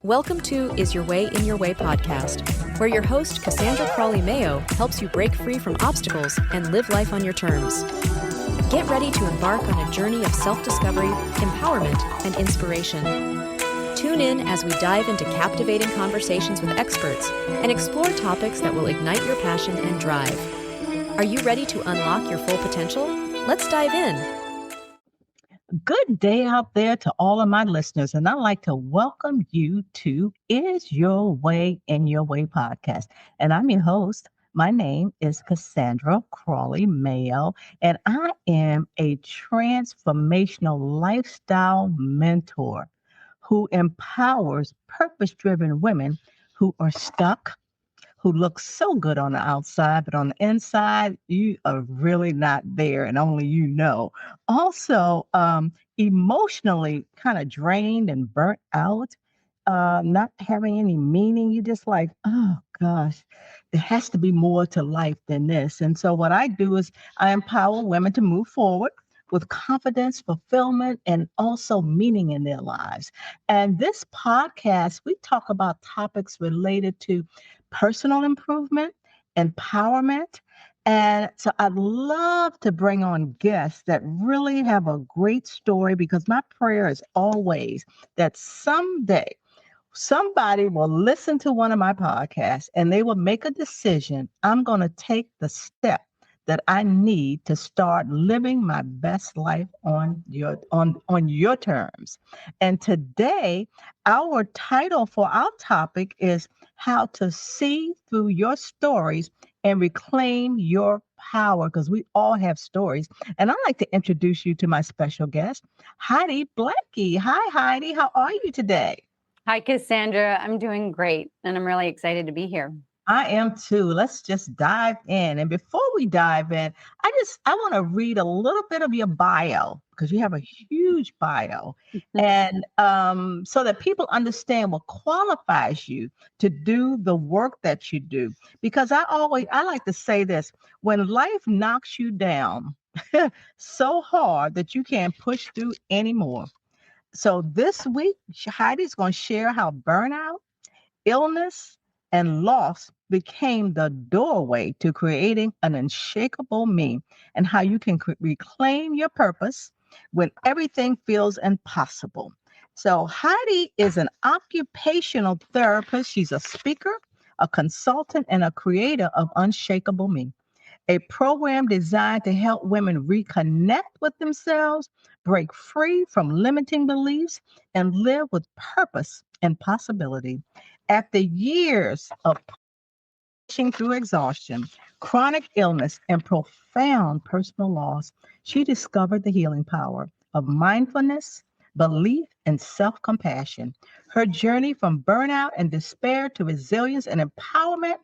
Welcome to Is Your Way in Your Way podcast, where your host, Cassandra Crawley Mayo, helps you break free from obstacles and live life on your terms. Get ready to embark on a journey of self-discovery, empowerment, and inspiration. Tune in as we dive into captivating conversations with experts and explore topics that will ignite your passion and drive. Are you ready to unlock your full potential? Let's dive in. Good day out there to all of my listeners, and I'd like to welcome you to Is Your Way in Your Way podcast. And I'm your host. My name is Cassandra Crawley Mayo, and I am a transformational lifestyle mentor who empowers purpose-driven women who are stuck, who look so good on the outside, but on the inside, you are really not there, and only you know. Also, emotionally kind of drained and burnt out, not having any meaning. You just like, oh gosh, there has to be more to life than this. And so what I do is I empower women to move forward with confidence, fulfillment, and also meaning in their lives. And this podcast, we talk about topics related to personal improvement, empowerment. And so I'd love to bring on guests that really have a great story, because my prayer is always that someday somebody will listen to one of my podcasts and they will make a decision. I'm going to take the step that I need to start living my best life on your terms. And today, our title for our topic is How to See Through Your Stories and Reclaim Your Power, because we all have stories. And I'd like to introduce you to my special guest, Heidi Blackie. Hi, Heidi. How are you today? Hi, Cassandra. I'm doing great, and I'm really excited to be here. I am too. Let's just dive in. And before we dive in, I want to read a little bit of your bio, because you have a huge bio. And so that people understand what qualifies you to do the work that you do. Because I like to say this: when life knocks you down so hard that you can't push through anymore. So this week, Heidi's going to share how burnout, illness, and loss became the doorway to creating an unshakable me, and how you can reclaim your purpose when everything feels impossible. So Heidi is an occupational therapist. She's a speaker, a consultant, and a creator of Unshakable Me, a program designed to help women reconnect with themselves, break free from limiting beliefs, and live with purpose and possibility. After years of pushing through exhaustion, chronic illness, and profound personal loss, she discovered the healing power of mindfulness, belief, and self-compassion. Her journey from burnout and despair to resilience and empowerment,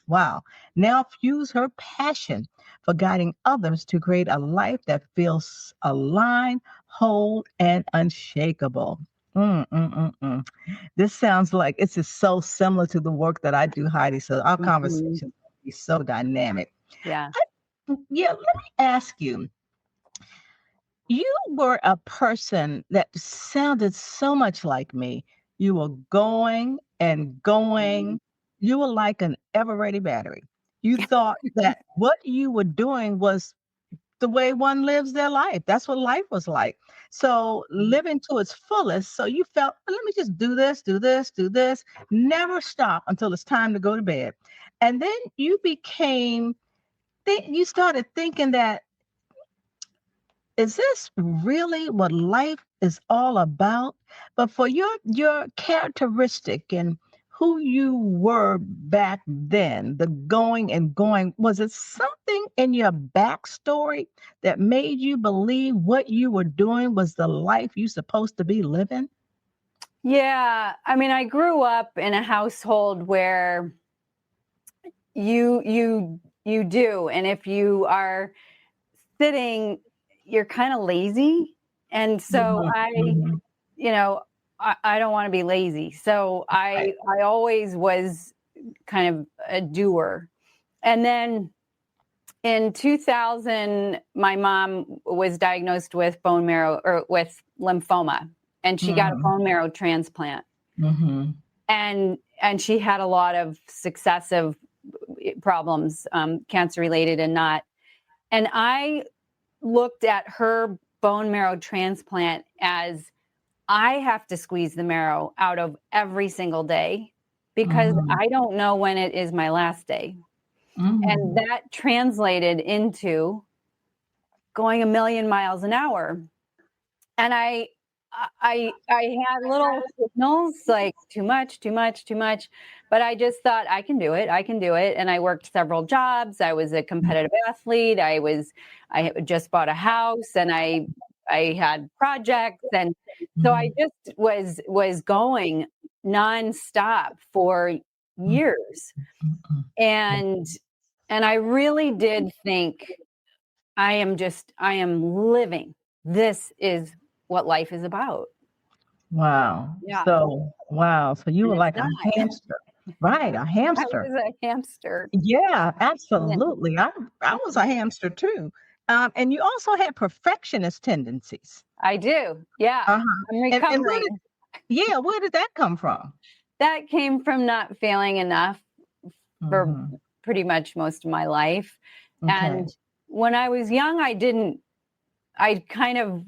wow, now fuels her passion for guiding others to create a life that feels aligned, whole, and unshakable. This sounds like it's just so similar to the work that I do, Heidi. So our conversation will be so dynamic. Yeah. Let me ask you. You were a person that sounded so much like me. You were going and going. You were like an ever-ready battery. You thought that what you were doing was the way one lives their life. That's what life was like. So living to its fullest. So you felt, let me just do this, do this, do this, never stop until it's time to go to bed. And then you started thinking that, is this really what life is all about? But for your characteristic and who you were back then, the going and going, was it something in your backstory that made you believe what you were doing was the life you're supposed to be living? Yeah. I mean, I grew up in a household where you do. And if you are sitting, you're kind of lazy. And so I don't want to be lazy. So I always was kind of a doer. And then in 2000, my mom was diagnosed with bone marrow or with lymphoma, and she got a bone marrow transplant. and she had a lot of successive problems, cancer related and not. And I looked at her bone marrow transplant as I have to squeeze the marrow out of every single day because I don't know when it is my last day. And that translated into going 1,000,000 miles an hour. And I had little signals like too much, but I just thought I can do it. And I worked several jobs. I was a competitive athlete. I had just bought a house and I had projects. And so I just was going nonstop for years. And I really did think I am living. This is what life is about. Wow. Yeah. So you were like a hamster, right? A hamster. I was a hamster. Yeah, absolutely. I was a hamster too. And you also had perfectionist tendencies. I do. Yeah. Uh-huh. I'm And recovering. where did that come from? That came from not feeling enough for pretty much most of my life. Okay. And when I was young, I kind of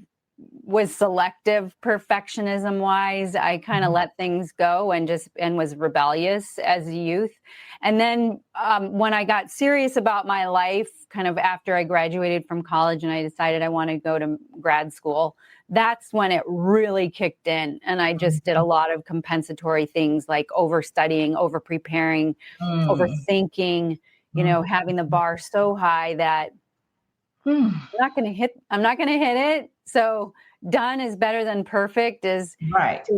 was selective perfectionism wise. I kind of let things go and was rebellious as a youth. And then when I got serious about my life, kind of after I graduated from college and I decided I want to go to grad school, that's when it really kicked in. And I just did a lot of compensatory things like overstudying, over preparing, overthinking, having the bar so high that I'm not going to hit it. So done is better than perfect is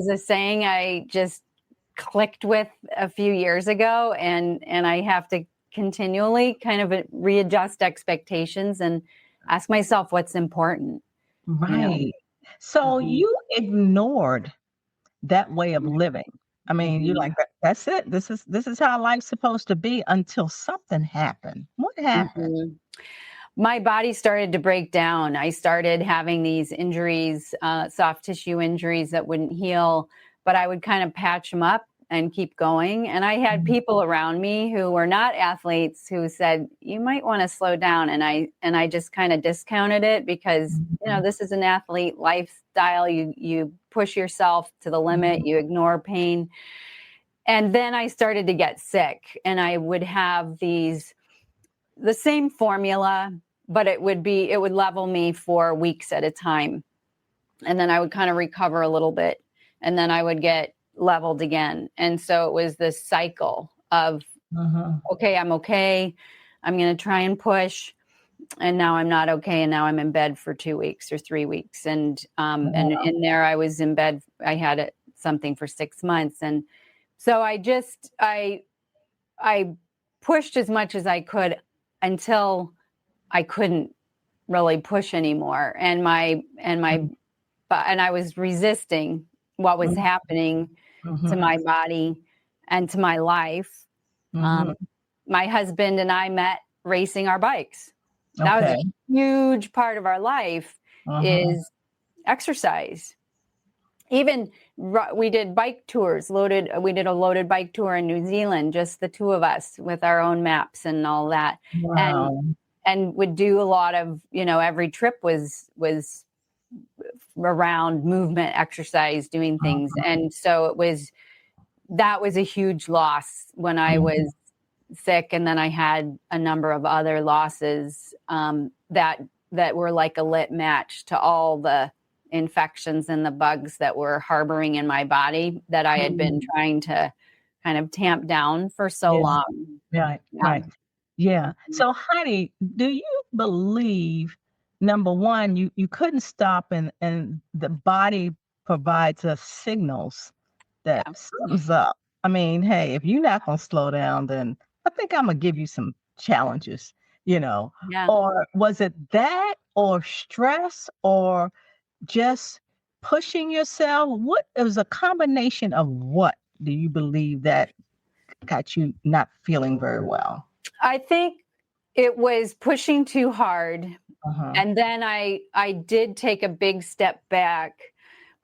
a saying I just clicked with a few years ago. And I have to continually kind of readjust expectations and ask myself what's important. Right. So you ignored that way of living. I mean, you're like, that's it. This is how life's supposed to be until something happened. What happened? My body started to break down. I started having these injuries, soft tissue injuries that wouldn't heal, but I would kind of patch them up and keep going. And I had people around me who were not athletes who said, you might want to slow down. And I just kind of discounted it because, this is an athlete lifestyle. You push yourself to the limit, you ignore pain. And then I started to get sick and I would have the same formula, but it would level me for weeks at a time. And then I would kind of recover a little bit and then I would get leveled again. And so it was this cycle of, okay, I'm okay. I'm going to try and push. And now I'm not okay. And now I'm in bed for 2 weeks or 3 weeks. And in there I was in bed. I had something for 6 months. And so I pushed as much as I could until I couldn't really push anymore. And I was resisting what was happening to my body and to my life. My husband and I met racing our bikes. That was a huge part of our life is exercise. Even we did bike tours, we did a loaded bike tour in New Zealand, just the two of us with our own maps and all that. Wow. And would do a lot of, every trip was around movement, exercise, doing things. And so that was a huge loss when I was sick. And then I had a number of other losses that were like a lit match to all the infections and the bugs that were harboring in my body that I had been trying to kind of tamp down for so long. Right. Yeah. So Heidi, do you believe, number one, you couldn't stop and the body provides us signals that something's up. I mean, hey, if you're not going to slow down, then I think I'm going to give you some challenges, Or was it that or stress or just pushing yourself? It was a combination of what do you believe that got you not feeling very well? I think it was pushing too hard. And then I did take a big step back,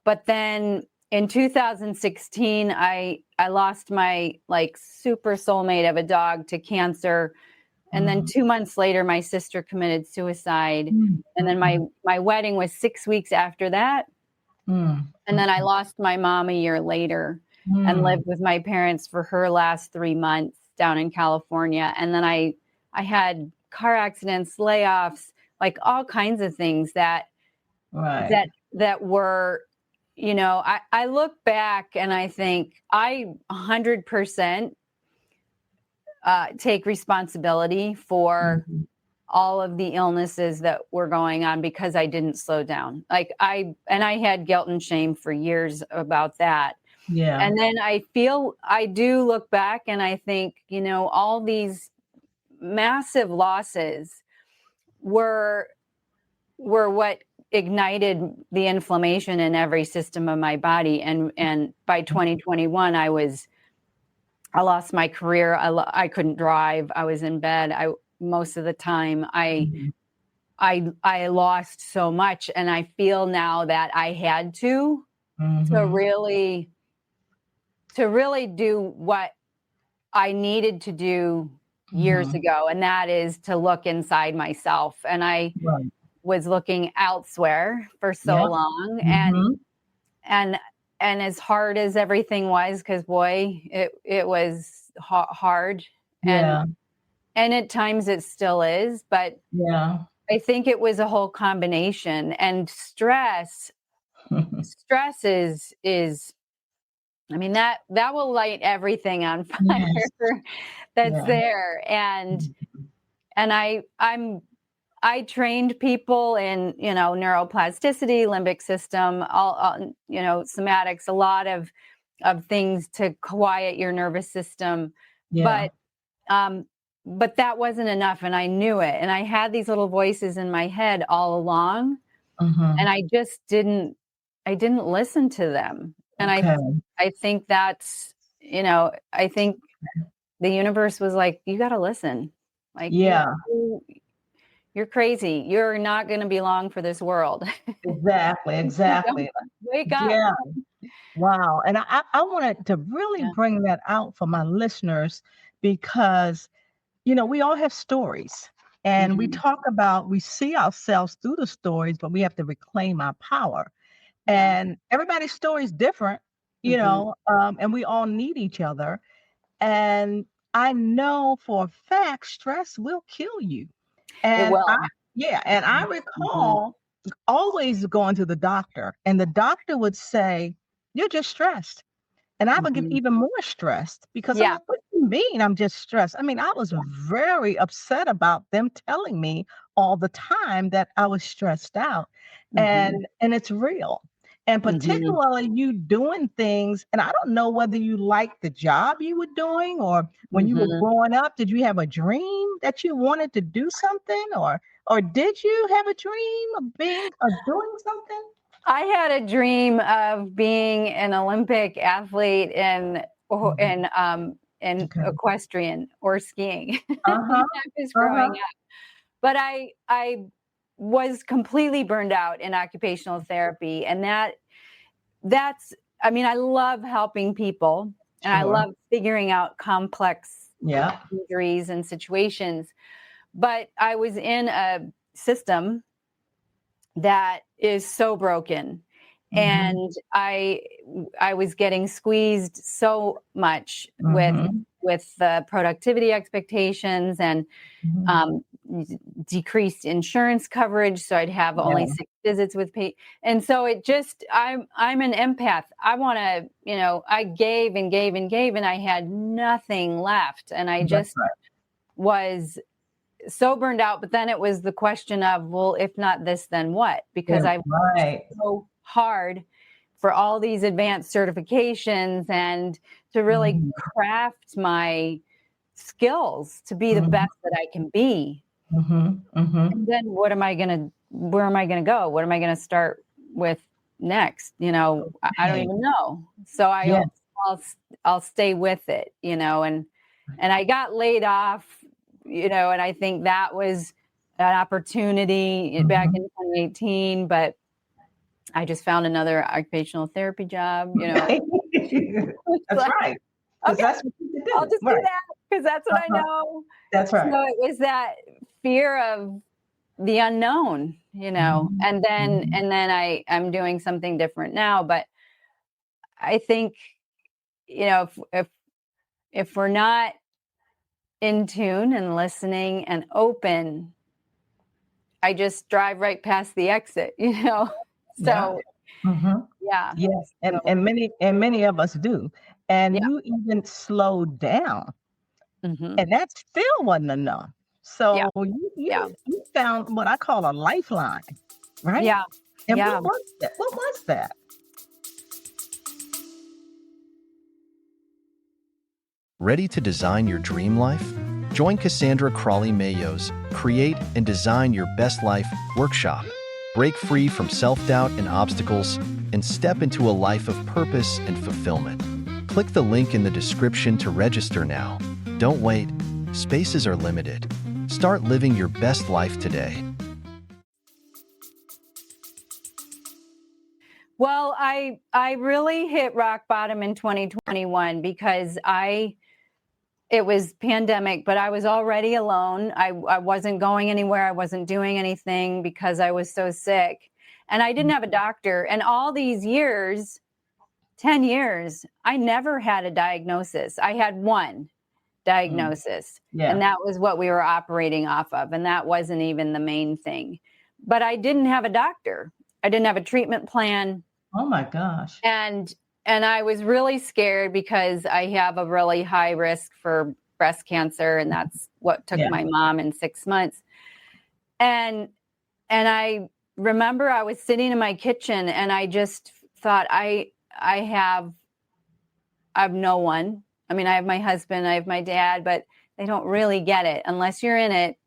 but then in 2016, I lost my like super soulmate of a dog to cancer. And then 2 months later, my sister committed suicide. And then my wedding was 6 weeks after that. And then I lost my mom a year later and lived with my parents for her last 3 months down in California. And then I had car accidents, layoffs, like all kinds of things that were, you know, I look back and I think I 100% take responsibility for all of the illnesses that were going on because I didn't slow down. Like I had guilt and shame for years about that. Yeah. And then I do look back and I think, you know, all these massive losses were what ignited the inflammation in every system of my body. And by 2021, I lost my career. I couldn't drive. I was in bed. Most of the time I lost so much, and I feel now that I had to really do what I needed to do years ago. And that is to look inside myself. And I was looking elsewhere for so long. And as hard as everything was, because boy, it was hard. And at times it still is, but I think it was a whole combination. And stress is, I mean, that will light everything on fire that's there. And I trained people in, you know, neuroplasticity, limbic system, all you know, somatics, a lot of things to quiet your nervous system. But that wasn't enough, and I knew it. And I had these little voices in my head all along, and I just didn't listen to them. And I think that's, you know, I think the universe was like, you got to listen. Like, you're crazy. You're not going to be long for this world. Exactly. Wake up. Yeah. Wow. And I wanted to really bring that out for my listeners because, you know, we all have stories, and we see ourselves through the stories, but we have to reclaim our power. And everybody's story is different, you know, and we all need each other. And I know for a fact, stress will kill you. And I recall always going to the doctor, and the doctor would say, "You're just stressed." And I would get even more stressed because I'm like, what do you mean I'm just stressed? I mean, I was very upset about them telling me all the time that I was stressed out. And it's real. And particularly you doing things, and I don't know whether you liked the job you were doing, or when you were growing up, did you have a dream that you wanted to do something, or did you have a dream of doing something? I had a dream of being an Olympic athlete in equestrian or skiing when I was growing up. But I was completely burned out in occupational therapy. And that's, I mean, I love helping people, and I love figuring out complex injuries and situations. But I was in a system that is so broken. And I was getting squeezed so much with the productivity expectations and decreased insurance coverage. So I'd have only 6 visits with patients. And so it just, I'm an empath. I want to, you know, I gave and gave and gave, and I had nothing left. And I just was so burned out. But then it was the question of, well, if not this, then what? Because I've worked so hard for all these advanced certifications and to really craft my skills to be the best that I can be. And then where am I going to go? What am I going to start with next? You know, I don't even know. So I'll stay with it, you know, and I got laid off, you know, and I think that was an opportunity back in 2018, but I just found another occupational therapy job, That's like, right. Because okay, that's what you I'll do. just do Right. that because that's what I Uh-huh. know. That's right. So it was that fear of the unknown, Mhm. and then Mhm. I'm doing something different now. But I think, if we're not in tune and listening and open, I just drive right past the exit, Yeah. So Mhm. yeah. Yes, and So many of us do. And yeah. you even slowed down, Hmm. and that still wasn't enough. Yeah. So you found what I call a lifeline, right? Yeah. And Yeah. what was that? What was that? Ready to design your dream life? Join Cassandra Crawley Mayo's Create and Design Your Best Life workshop. Break free from self-doubt and obstacles and step into a life of purpose and fulfillment. Click the link in the description to register now. Don't wait. Spaces are limited. Start living your best life today. Well, I really hit rock bottom in 2021 because it was pandemic, but I was already alone. I wasn't going anywhere. I wasn't doing anything because I was so sick. And I didn't have a doctor. And all these years, 10 years, I never had a diagnosis. I had one diagnosis, and Yeah. that was what we were operating off of. And that wasn't even the main thing. But I didn't have a doctor. I didn't have a treatment plan. Oh my gosh. And I was really scared because I have a really high risk for breast cancer, and that's what took Yeah. my mom in 6 months. And I remember I was sitting in my kitchen and I just thought I have no one. I mean, I have my husband, I have my dad, but they don't really get it unless you're in it.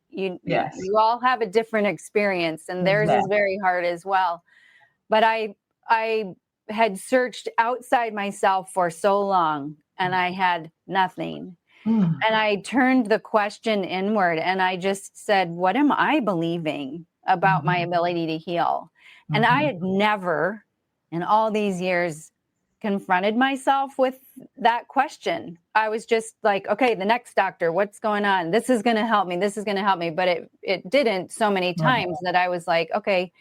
Yes. You all have a different experience, and theirs is Exactly. very hard as well. But I had searched outside myself for so long, and I had nothing. Mm. And I turned the question inward, and I just said, what am I believing about my ability to heal? And I had never in all these years confronted myself with that question. I was just like, okay, the next doctor, what's going on? This is going to help me. This is going to help me. But it didn't so many times that I was like, okay.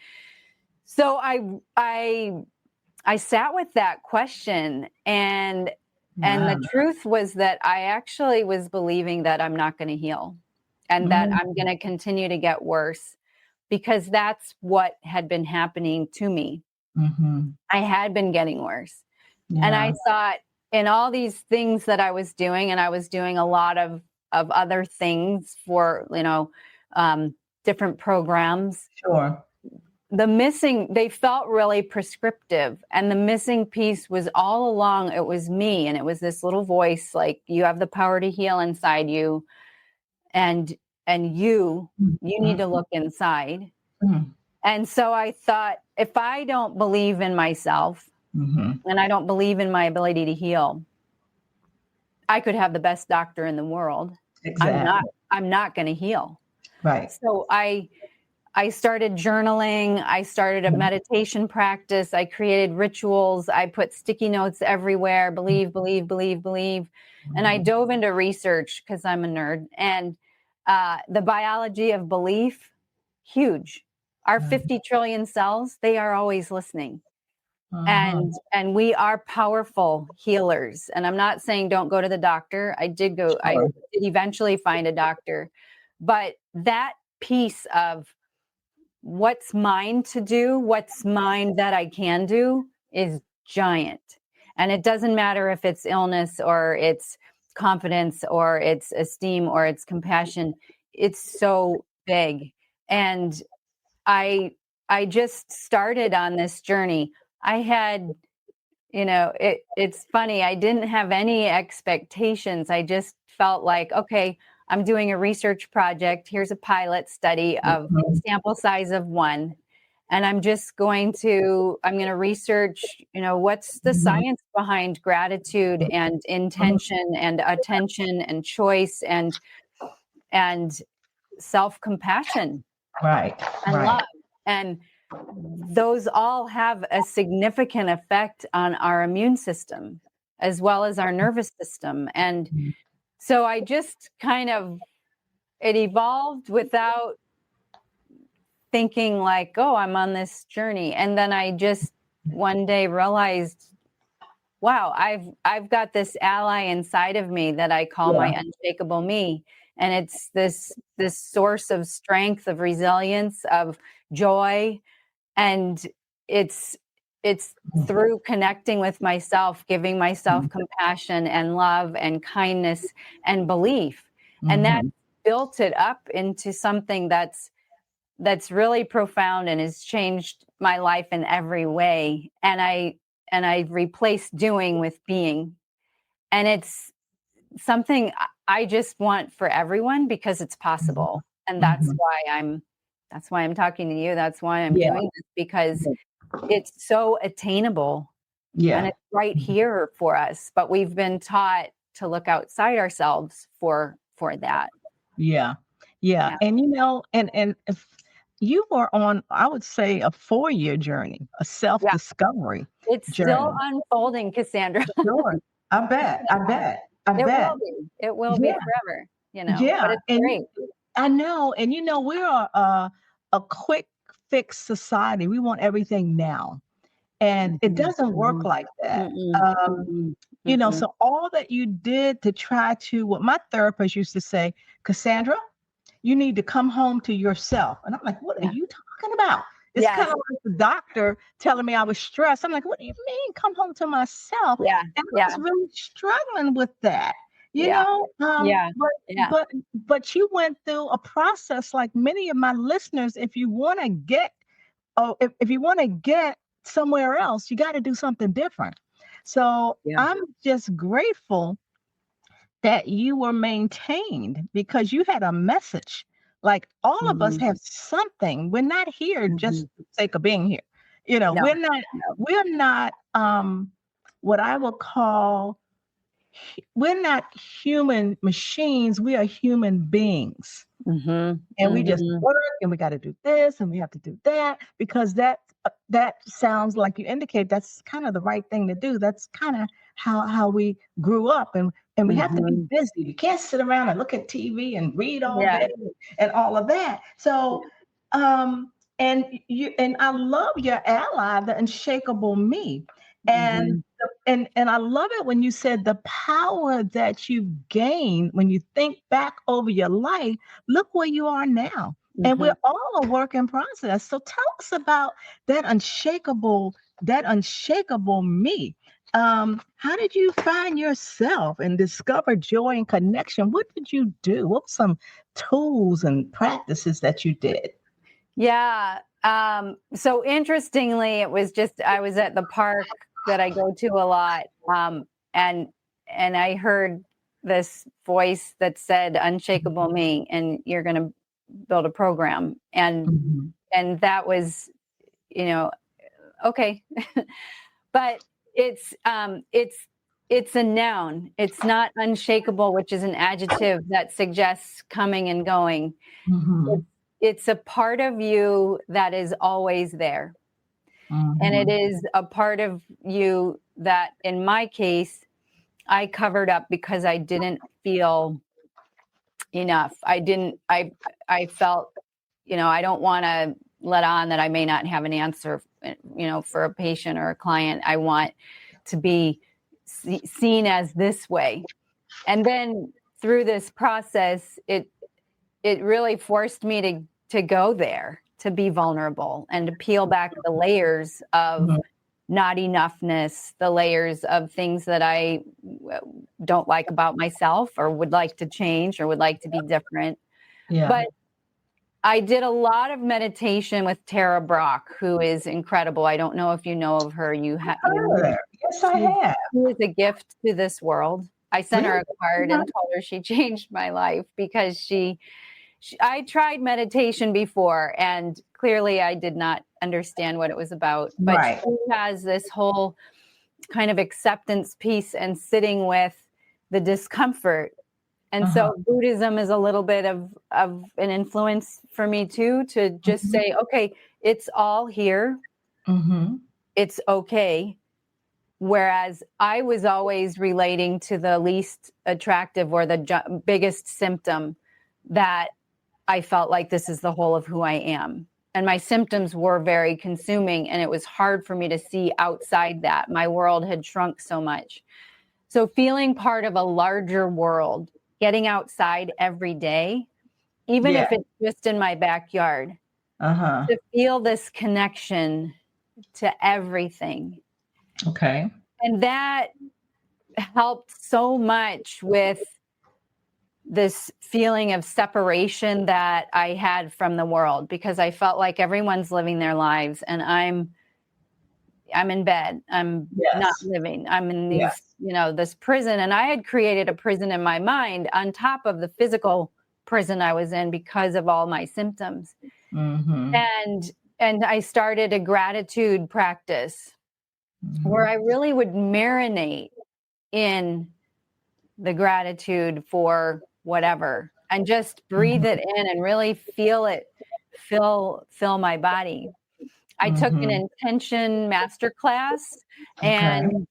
So I sat with that question, and Wow. the truth was that I actually was believing that I'm not going to heal and that I'm going to continue to get worse, because that's what had been happening to me. Mm-hmm. I had been getting worse. Yeah. And I thought, in all these things that I was doing, and I was doing a lot of other things for, different programs. Sure. They felt really prescriptive, and the missing piece was all along, it was me. And it was this little voice, like, you have the power to heal inside you. And you need to look inside. Mm-hmm. And so I thought, if I don't believe in myself and I don't believe in my ability to heal, I could have the best doctor in the world. Exactly. I'm not going to heal. Right. So I started journaling. I started a meditation practice. I created rituals. I put sticky notes everywhere. Believe, believe, believe, believe. And I dove into research because I'm a nerd. And the biology of belief, huge. Our 50 trillion cells, they are always listening. And we are powerful healers. And I'm not saying don't go to the doctor. I did eventually find a doctor. But that piece of what's mine to do, what's mine that I can do, is giant. And it doesn't matter if it's illness or it's confidence or it's esteem or it's compassion. It's so big. And I just started on this journey. I had, it's funny. I didn't have any expectations. I just felt like, okay, I'm doing a research project. Here's a pilot study of sample size of 1. And I'm going to research, what's the science behind gratitude and intention and attention and choice and self-compassion Right. and Right. love. And those all have a significant effect on our immune system as well as our nervous system. And so I just it evolved without thinking like, oh, I'm on this journey. And then I just one day realized, wow, I've got this ally inside of me that I call my unshakable me. And it's this source of strength, of resilience, of joy. And it's through connecting with myself, giving myself compassion and love and kindness and belief. And that built it up into something that's really profound and has changed my life in every way. And I replaced doing with being. And it's something I just want for everyone because it's possible. And that's why I'm talking to you. That's why I'm doing this, because it's so attainable. And it's right here for us. But we've been taught to look outside ourselves for that. Yeah. And and if you were on, I would say, a 4-year journey, a self-discovery. It's journey. Still unfolding, Cassandra. Sure. I bet. It will be forever, but it's great. I know. And we are a quick fix society. We want everything now. And it doesn't work like that. So all that you did to try to, what my therapist used to say, Cassandra, you need to come home to yourself. And I'm like, what are you talking about? It's kind of like the doctor telling me I was stressed. I'm like, what do you mean come home to myself? Yeah. And I was really struggling with that, But you went through a process like many of my listeners. If you want to get, if you want to get somewhere else, you got to do something different. So I'm just grateful that you were maintained because you had a message. Like all of us have something. We're not here just for the sake of being here. We're not what I would call, we're not human machines. We are human beings. And we just work and we got to do this and we have to do that because that sounds like you indicate that's kind of the right thing to do. That's kind of how we grew up, and we have to be busy. You can't sit around and look at TV and read all day and all of that. So, and I love your ally, the unshakable me. And I love it when you said the power that you gain when you think back over your life. Look where you are now. And we're all a work in process. So tell us about that unshakable me. How did you find yourself and discover joy and connection? What did you do? What were some tools and practices that you did? Yeah. So interestingly, it was just, I was at the park that I go to a lot. And I heard this voice that said, unshakable me, and you're going to build a program. And that was, okay. But it's a noun. It's not unshakable, which is an adjective that suggests coming and going. It's a part of you that is always there. And it is a part of you that, in my case, I covered up because I didn't feel enough. I felt, I don't want to let on that I may not have an answer, for a patient or a client. I want to be seen as this way. And then through this process, it really forced me to go there, to be vulnerable and to peel back the layers of not enoughness, the layers of things that I don't like about myself or would like to change or would like to be different. But I did a lot of meditation with Tara Brach, who is incredible. I don't know if you know of her. Yes, I have. She is a gift to this world. I sent her a card and told her she changed my life because I tried meditation before and clearly I did not understand what it was about. But she has this whole kind of acceptance piece and sitting with the discomfort And so Buddhism is a little bit of an influence for me too, to just say, okay, it's all here. It's okay. Whereas I was always relating to the least attractive or the biggest symptom, that I felt like this is the whole of who I am. And my symptoms were very consuming, and it was hard for me to see outside that. My world had shrunk so much. So feeling part of a larger world, getting outside every day, even if it's just in my backyard, to feel this connection to everything. Okay. And that helped so much with this feeling of separation that I had from the world, because I felt like everyone's living their lives and I'm in bed. I'm not living. I'm in these, this prison. And I had created a prison in my mind on top of the physical prison I was in because of all my symptoms. And I started a gratitude practice where I really would marinate in the gratitude for whatever and just breathe it in and really feel it fill my body. I took an intention masterclass and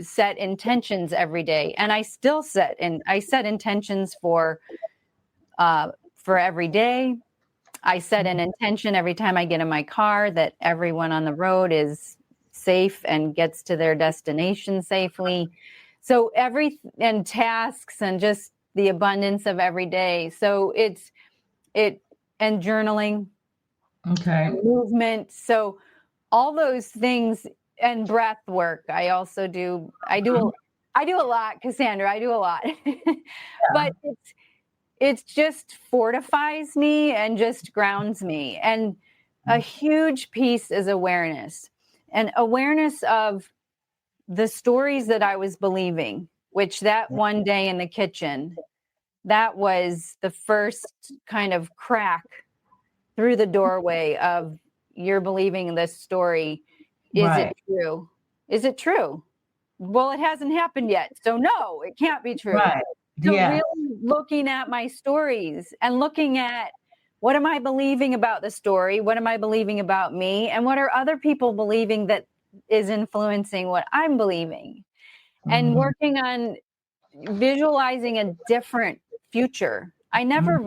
set intentions every day. And I still set intentions for every day. I set an intention every time I get in my car that everyone on the road is safe and gets to their destination safely. So and tasks and just the abundance of every day. So and journaling. Okay. Movement. So all those things, and breath work. I also do. I do a lot, Cassandra. I do a lot. But it's just fortifies me and just grounds me. And a huge piece is awareness, and awareness of the stories that I was believing, which that one day in the kitchen, that was the first kind of crack through the doorway of, you're believing this story. Is it true? Is it true? Well, it hasn't happened yet. So no, it can't be true. Right. So really looking at my stories and looking at, what am I believing about the story? What am I believing about me? And what are other people believing that is influencing what I'm believing? And working on visualizing a different future. I never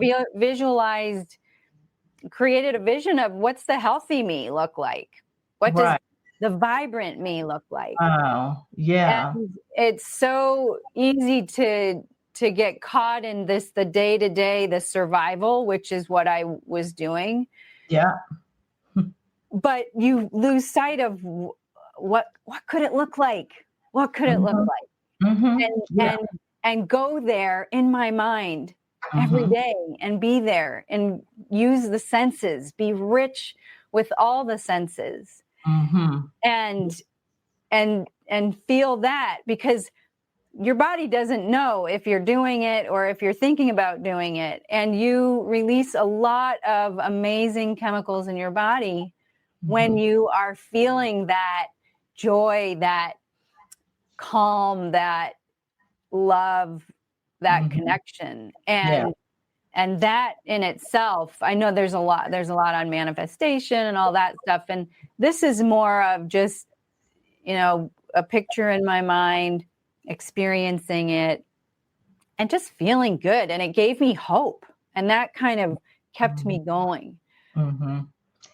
created a vision of, what's the healthy me look like? What does the vibrant me look like? Oh, yeah. And it's so easy to get caught in the day-to-day, the survival, which is what I was doing. Yeah. But you lose sight of what could it look like? What could it look like? And go there in my mind every day and be there and use the senses, be rich with all the senses, and feel that, because your body doesn't know if you're doing it or if you're thinking about doing it. And you release a lot of amazing chemicals in your body when you are feeling that joy, that calm, that love, that connection. And that in itself, I know there's a lot on manifestation and all that stuff. And this is more of just, a picture in my mind, experiencing it and just feeling good. And it gave me hope. And that kind of kept me going.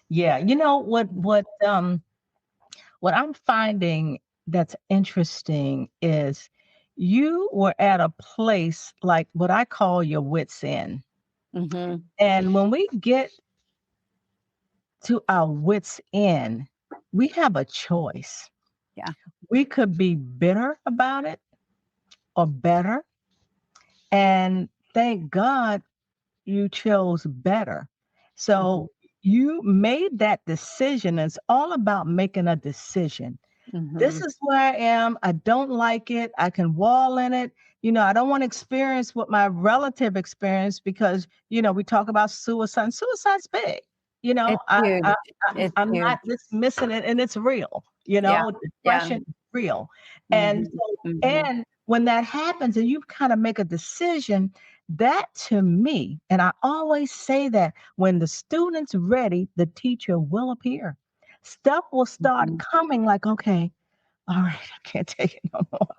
Yeah. You know, what I'm finding that's interesting is you were at a place like what I call your wit's end. And when we get to our wit's end, we have a choice. Yeah. We could be bitter about it or better. And thank God you chose better. So you made that decision. It's all about making a decision. This is where I am. I don't like it. I can wall in it. I don't want to experience what my relative experienced, because, we talk about suicide. Suicide's big. I'm not dismissing it, and it's real. Depression is real. And when that happens and you kind of make a decision, that to me, and I always say that when the student's ready, the teacher will appear. Stuff will start Mhm. coming like, okay, all right, I can't take it no more.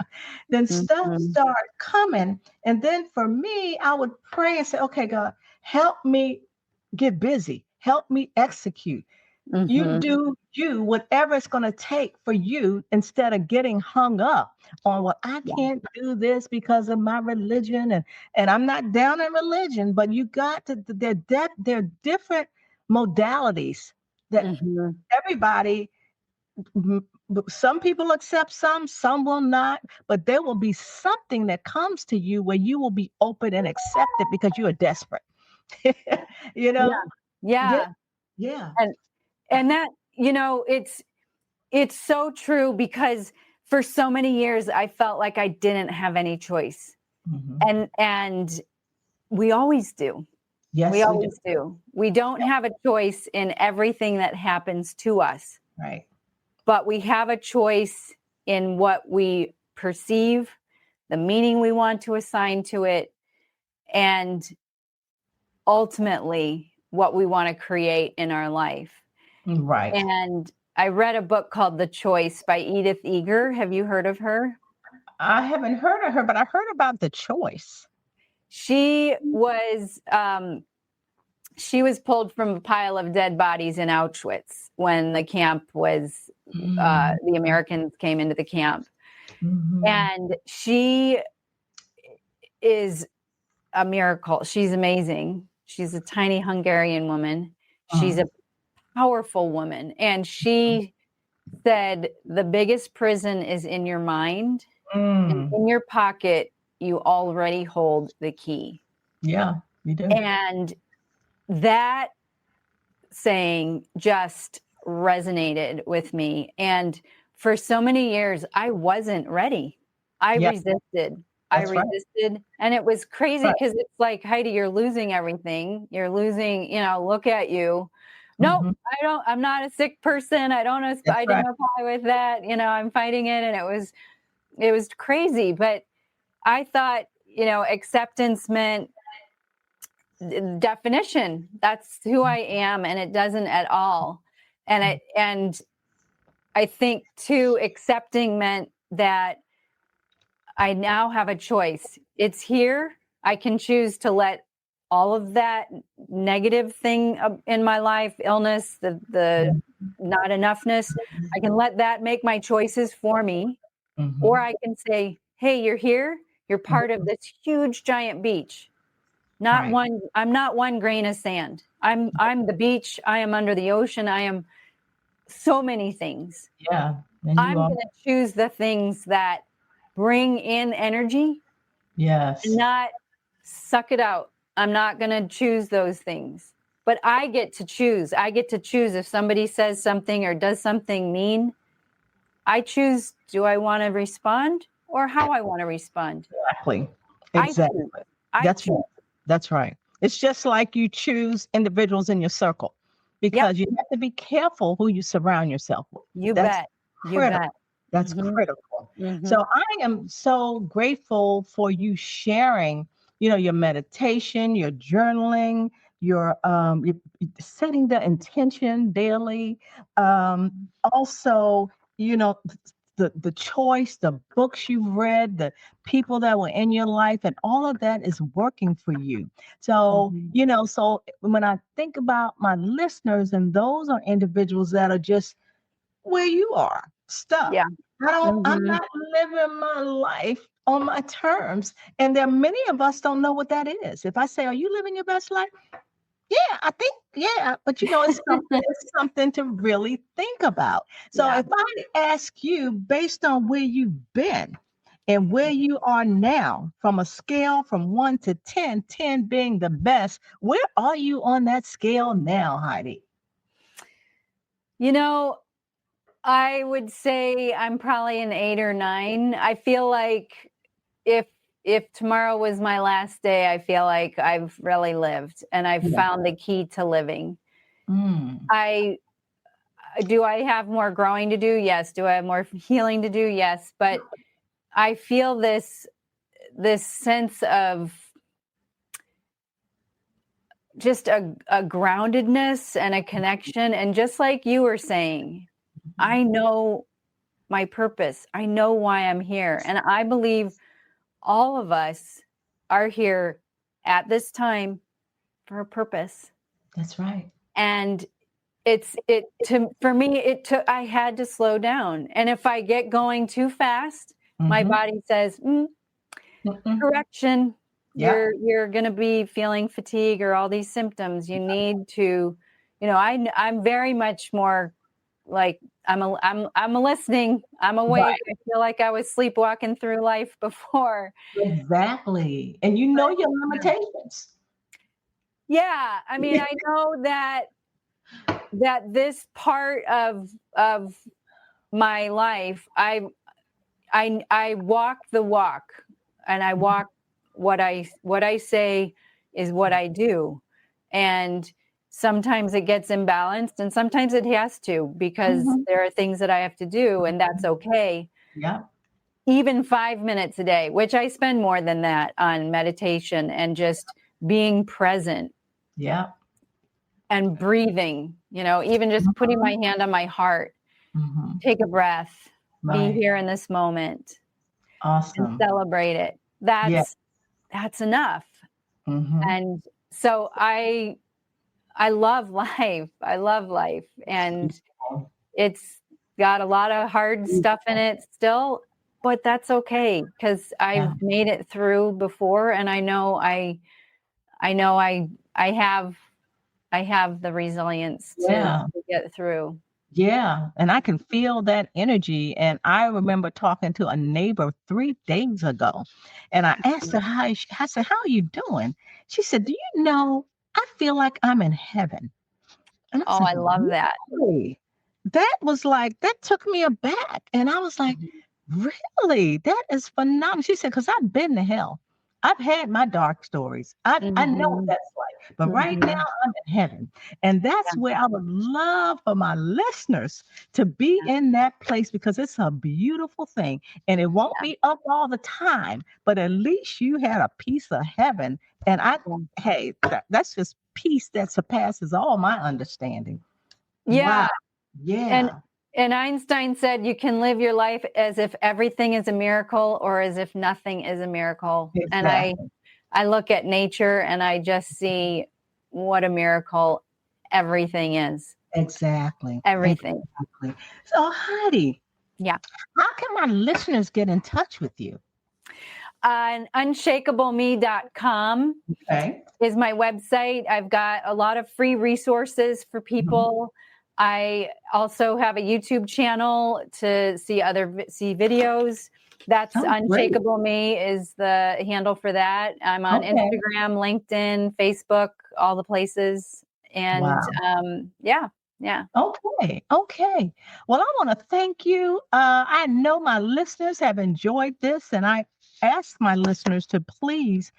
Then stuff Mhm. start coming. And then for me, I would pray and say, okay, God, help me get busy. Help me execute. You Mhm. do you, whatever it's going to take for you, instead of getting hung up on, well, I Yeah. can't do this because of my religion. And I'm not down in religion, but you got to, they're different modalities that Mhm. everybody, some people accept, some will not, but there will be something that comes to you where you will be open and accept it because you are desperate. you Yeah. know? Yeah. Yeah. Yeah. And that, it's so true because for so many years I felt like I didn't have any choice. Mhm. And we always do. We Yes, we do. always do. We don't have a choice in everything that happens to us, Right. but we have a choice in what we perceive, the meaning we want to assign to it, and ultimately what we want to create in our life. Right. And I read a book called The Choice by Edith Eger. Have you heard of her? I haven't heard of her, but I heard about the choice. She was pulled from a pile of dead bodies in Auschwitz when the camp was, Mm, the Americans came into the camp. mhm, And she is a miracle. She's amazing. She's a tiny Hungarian woman. She's mm, a powerful woman. And she said, the biggest prison is in your mind, and mm. in your pocket, you already hold the key. Yeah, you do. And that saying just resonated with me. And for so many years, I wasn't ready. I Yeah, resisted. I that's right. resisted. And it was crazy Right. because it's like, Heidi, you're losing everything. You're losing, look at you. No, Mhm, I'm not a sick person. I don't that's right. identify with that. I'm fighting it. And it was crazy. But I thought, acceptance meant definition. That's who I am, and it doesn't at all. And I think too, accepting meant that I now have a choice. It's here. I can choose to let all of that negative thing in my life, illness, Yeah. the not enoughness, I can let that make my choices for me. Or Mhm, I can say, hey, you're here. You're part of mhm. this huge giant beach. Right. I'm not one grain of sand. I'm the beach. I am under the ocean. I am so many things. Yeah. And I'm you are. going to choose the things that bring in energy and Yes. not suck it out. I'm not going to choose those things. But I get to choose. I get to choose if somebody says something or does something mean. I choose, do I want to respond or how I want to respond? Exactly. I choose. Exactly. I That's right. choose. That's right. It's just like you choose individuals in your circle Yep. because you have to be careful who you surround yourself with. You That's bet. You critical. bet. That's Hmm. critical. Hmm. So I am so grateful for you sharing, your meditation, your journaling, your setting the intention daily. Also, you know, the choice, the books you've read, the people that were in your life, and all of that is working for you. So, Hmm. so when I think about my listeners, and those are individuals that are just where you are, stuck. Yeah. I'm Hmm. not living my life on my terms. And there are many of us don't know what that is. If I say, are you living your best life? Yeah, I think, yeah. But it's something to really think about. So Yeah. if I ask you based on where you've been and where you are now, from a scale from 1 to 10, 10 being the best, where are you on that scale now, Heidi? You know, I would say I'm probably an 8 or 9. I feel like if if tomorrow was my last day, I feel like I've really lived and I've Yeah. found the key to living. Mm, I do I have more growing to do? Yes. Do I have more healing to do? Yes. But I feel this sense of just a groundedness and a connection. And just like you were saying, I know my purpose. I know why I'm here. And I believe all of us are here at this time for a purpose. That's right. And I had to slow down. And if I get going too fast, my body says, correction. You're going to be feeling fatigue or all these symptoms. You need to, I'm very much more like I'm listening. I'm awake. Right. I feel like I was sleepwalking through life before. Exactly. And you know your limitations. Yeah. I mean, I know that this part of my life, I walk the walk, and I walk what I say is what I do. And sometimes it gets imbalanced, and sometimes it has to, because there are things that I have to do, and that's okay. Yeah. Even 5 minutes a day, which I spend more than that on meditation and just being present. Yeah. And breathing, even just putting my hand on my heart, take a breath, be here in this moment. Awesome. And celebrate it. That's enough. And so I love life. I love life. And it's got a lot of hard stuff in it still, but that's okay, because I've made it through before, and I know I have the resilience to get through. Yeah. And I can feel that energy. And I remember talking to a neighbor 3 days ago, and I asked her I said, how are you doing? She said, do you know, I feel like I'm in heaven. And I said, I love that. Really? That was like, that took me aback. And I was like, really? That is phenomenal. She said, because I've been to hell. I've had my dark stories. I know what that's like. But right now I'm in heaven. And that's where I would love for my listeners to be in that place, because it's a beautiful thing. And it won't be up all the time, but at least you had a piece of heaven. And that's just peace that surpasses all my understanding. Yeah. Wow. Yeah. And Einstein said you can live your life as if everything is a miracle or as if nothing is a miracle. Exactly. And I look at nature and I just see what a miracle everything is. Exactly. Everything. Exactly. So Heidi, how can my listeners get in touch with you? Unshakableme.com is my website. I've got a lot of free resources for people. I also have a YouTube channel to see videos. That's Unshakable Me is the handle for that. I'm on Instagram, LinkedIn, Facebook, all the places. And Okay. Well, I want to thank you. I know my listeners have enjoyed this, and I ask my listeners to please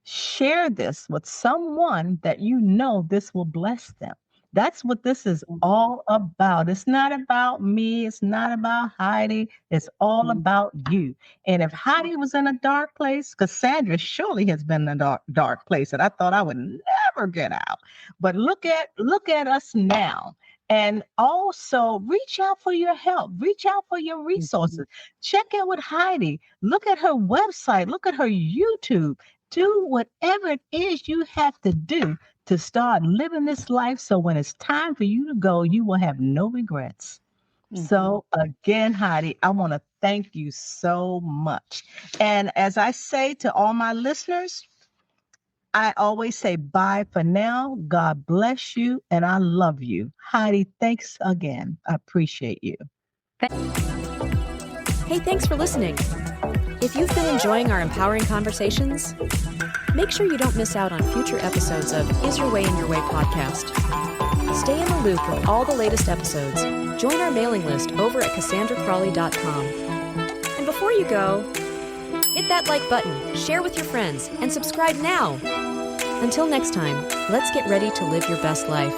share this with someone that you know this will bless them. That's what this is all about. It's not about me. It's not about Heidi. It's all about you. And if Heidi was in a dark place, Cassandra surely has been in a dark place that I thought I would never get out. But look at us now. And also reach out for your help. Reach out for your resources. Check in with Heidi. Look at her website. Look at her YouTube. Do whatever it is you have to do to start living this life, so when it's time for you to go, you will have no regrets. So again, Heidi, I want to thank you so much. And as I say to all my listeners, I always say bye for now. God bless you, and I love you. Heidi, thanks again. I appreciate you. Hey, thanks for listening. If you've been enjoying our empowering conversations, make sure you don't miss out on future episodes of Is Your Way in Your Way podcast. Stay in the loop with all the latest episodes. Join our mailing list over at CassandraCrawley.com. And before you go, hit that like button, share with your friends, and subscribe now. Until next time, let's get ready to live your best life.